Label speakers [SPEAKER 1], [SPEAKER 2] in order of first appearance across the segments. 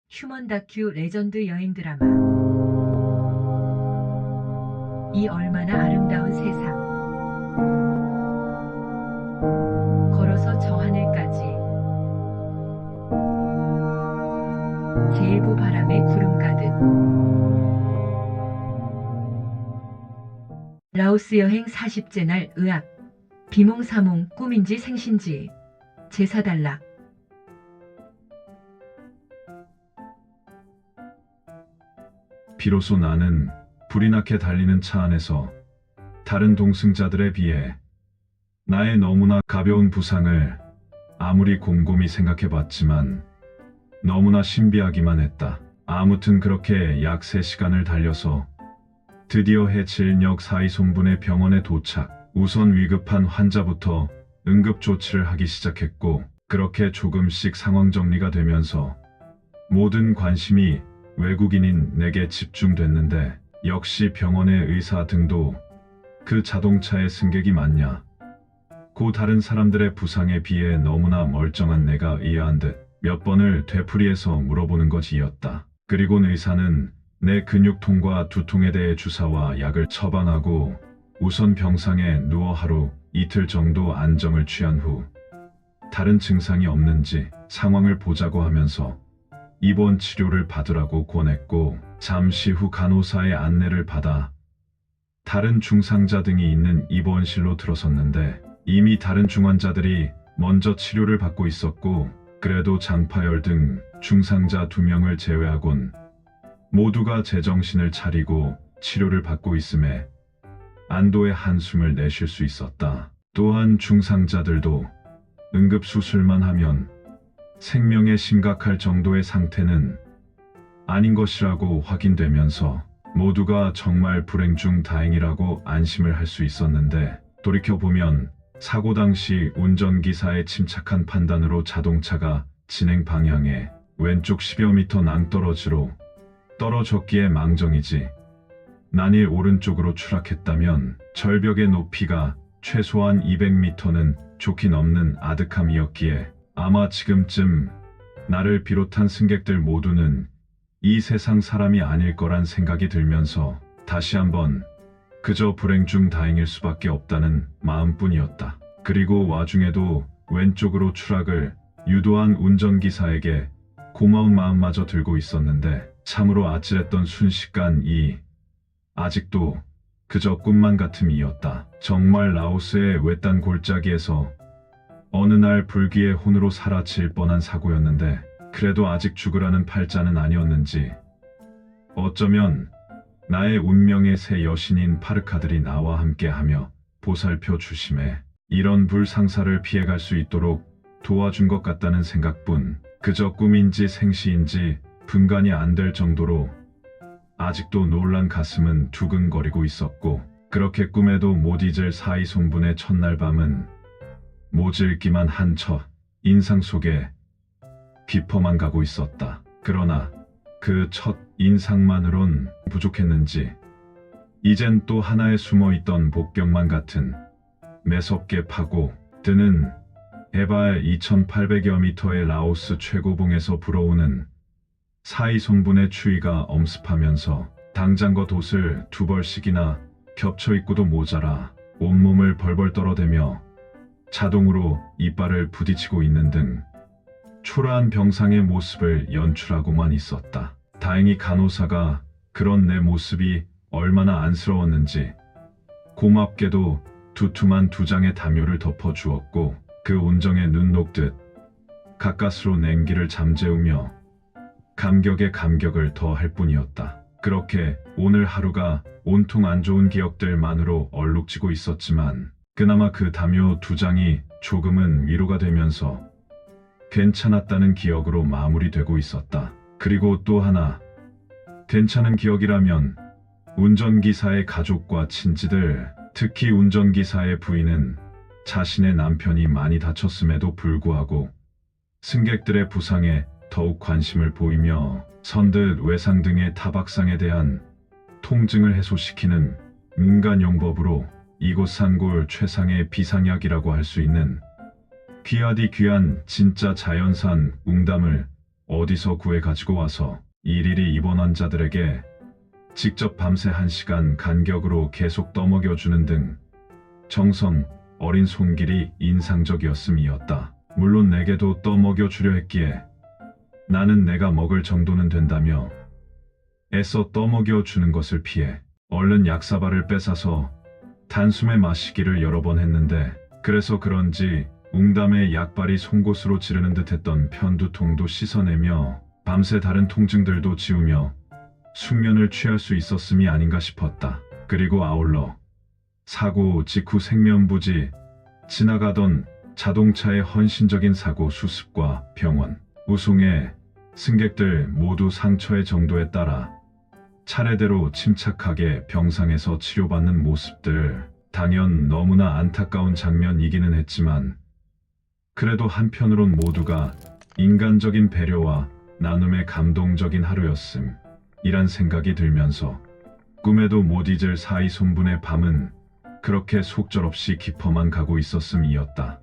[SPEAKER 1] 휴먼 다큐 레전드 여행 드라마 이 얼마나 아름다운 세상. 걸어서 저 하늘까지. 제일부 바람에 구름 가득. 라오스 여행 40째 날 의학. 비몽사몽 꿈인지 생신지. 제사달락.
[SPEAKER 2] 비로소 나는 불이 나게 달리는 차 안에서 다른 동승자들에 비해 나의 너무나 가벼운 부상을 아무리 곰곰이 생각해봤지만 너무나 신비하기만 했다. 아무튼 그렇게 약 3시간을 달려서 드디어 해질녘 사이손분의 병원에 도착. 우선 위급한 환자부터 응급조치를 하기 시작했고, 그렇게 조금씩 상황 정리가 되면서 모든 관심이 외국인인 내게 집중됐는데, 역시 병원의 의사 등도 그 자동차의 승객이 맞냐, 고 다른 사람들의 부상에 비해 너무나 멀쩡한 내가 의아한 듯 몇 번을 되풀이해서 물어보는 것이었다. 그리곤 의사는 내 근육통과 두통에 대해 주사와 약을 처방하고 우선 병상에 누워 하루 이틀 정도 안정을 취한 후 다른 증상이 없는지 상황을 보자고 하면서 입원 치료를 받으라고 권했고, 잠시 후 간호사의 안내를 받아 다른 중상자 등이 있는 입원실로 들어섰는데, 이미 다른 중환자들이 먼저 치료를 받고 있었고, 그래도 장파열 등 중상자 2명을 제외하곤 모두가 제정신을 차리고 치료를 받고 있음에 안도의 한숨을 내쉴 수 있었다. 또한 중상자들도 응급수술만 하면 생명에 심각할 정도의 상태는 아닌 것이라고 확인되면서 모두가 정말 불행 중 다행이라고 안심을 할 수 있었는데, 돌이켜보면 사고 당시 운전기사의 침착한 판단으로 자동차가 진행 방향에 왼쪽 10여 미터 낭떠러지로 떨어졌기에 망정이지, 만일 오른쪽으로 추락했다면 절벽의 높이가 최소한 200m는 좋게 넘는 아득함이었기에 아마 지금쯤 나를 비롯한 승객들 모두는 이 세상 사람이 아닐 거란 생각이 들면서 다시 한번 그저 불행 중 다행일 수밖에 없다는 마음뿐이었다. 그리고 와중에도 왼쪽으로 추락을 유도한 운전기사에게 고마운 마음마저 들고 있었는데, 참으로 아찔했던 순식간이 아직도 그저 꿈만 같음이었다. 정말 라오스의 외딴 골짜기에서 어느 날 불길의 혼으로 사라질 뻔한 사고였는데, 그래도 아직 죽으라는 팔자는 아니었는지, 어쩌면 나의 운명의 새 여신인 파르카들이 나와 함께하며 보살펴 주심에 이런 불상사를 피해갈 수 있도록 도와준 것 같다는 생각뿐, 그저 꿈인지 생시인지 분간이 안 될 정도로 아직도 놀란 가슴은 두근거리고 있었고, 그렇게 꿈에도 못 잊을 사이손분의 첫날 밤은 모질기만 한 첫 인상 속에 깊어만 가고 있었다. 그러나 그 첫 인상만으론 부족했는지 이젠 또 하나의 숨어있던 복병만 같은 매섭게 파고 드는 해발 2800여 미터의 라오스 최고봉에서 불어오는 사이손분의 추위가 엄습하면서 당장과 돛을 2벌씩이나 겹쳐 입고도 모자라 온몸을 벌벌 떨어대며 자동으로 이빨을 부딪히고 있는 등 초라한 병상의 모습을 연출하고만 있었다. 다행히 간호사가 그런 내 모습이 얼마나 안쓰러웠는지 고맙게도 두툼한 2장의 담요를 덮어주었고, 그 온정에 눈 녹듯 가까스로 냉기를 잠재우며 감격에 감격을 더할 뿐이었다. 그렇게 오늘 하루가 온통 안 좋은 기억들만으로 얼룩지고 있었지만, 그나마 그 담요 2장이 조금은 위로가 되면서 괜찮았다는 기억으로 마무리되고 있었다. 그리고 또 하나 괜찮은 기억이라면 운전기사의 가족과 친지들, 특히 운전기사의 부인은 자신의 남편이 많이 다쳤음에도 불구하고 승객들의 부상에 더욱 관심을 보이며 선듯 외상 등의 타박상에 대한 통증을 해소시키는 민간용법으로 이곳 산골 최상의 비상약이라고 할 수 있는 귀하디 귀한 진짜 자연산 웅담을 어디서 구해 가지고 와서 일일이 입원 환자들에게 직접 밤새 1시간 간격으로 계속 떠먹여주는 등 정성 어린 손길이 인상적이었음이었다. 물론 내게도 떠먹여주려 했기에 나는 내가 먹을 정도는 된다며 애써 떠먹여주는 것을 피해 얼른 약사발을 뺏어서 단숨에 마시기를 여러 번 했는데, 그래서 그런지 웅담에 약발이 송곳으로 지르는 듯 했던 편두통도 씻어내며 밤새 다른 통증들도 지우며 숙면을 취할 수 있었음이 아닌가 싶었다. 그리고 아울러 사고 직후 생면부지 지나가던 자동차의 헌신적인 사고 수습과 병원, 우송의 승객들 모두 상처의 정도에 따라 차례대로 침착하게 병상에서 치료받는 모습들, 당연 너무나 안타까운 장면이기는 했지만 그래도 한편으론 모두가 인간적인 배려와 나눔의 감동적인 하루였음 이란 생각이 들면서 꿈에도 못 잊을 사이손분의 밤은 그렇게 속절없이 깊어만 가고 있었음이었다.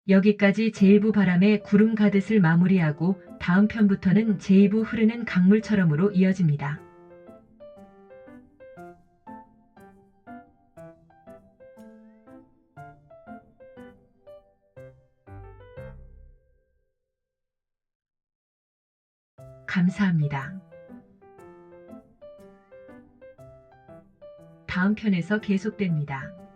[SPEAKER 1] 여기까지 제1부 바람에 구름 가듯을 마무리하고 다음 편부터는 제2부 흐르는 강물처럼으로 이어집니다. 감사합니다. 다음 편에서 계속됩니다.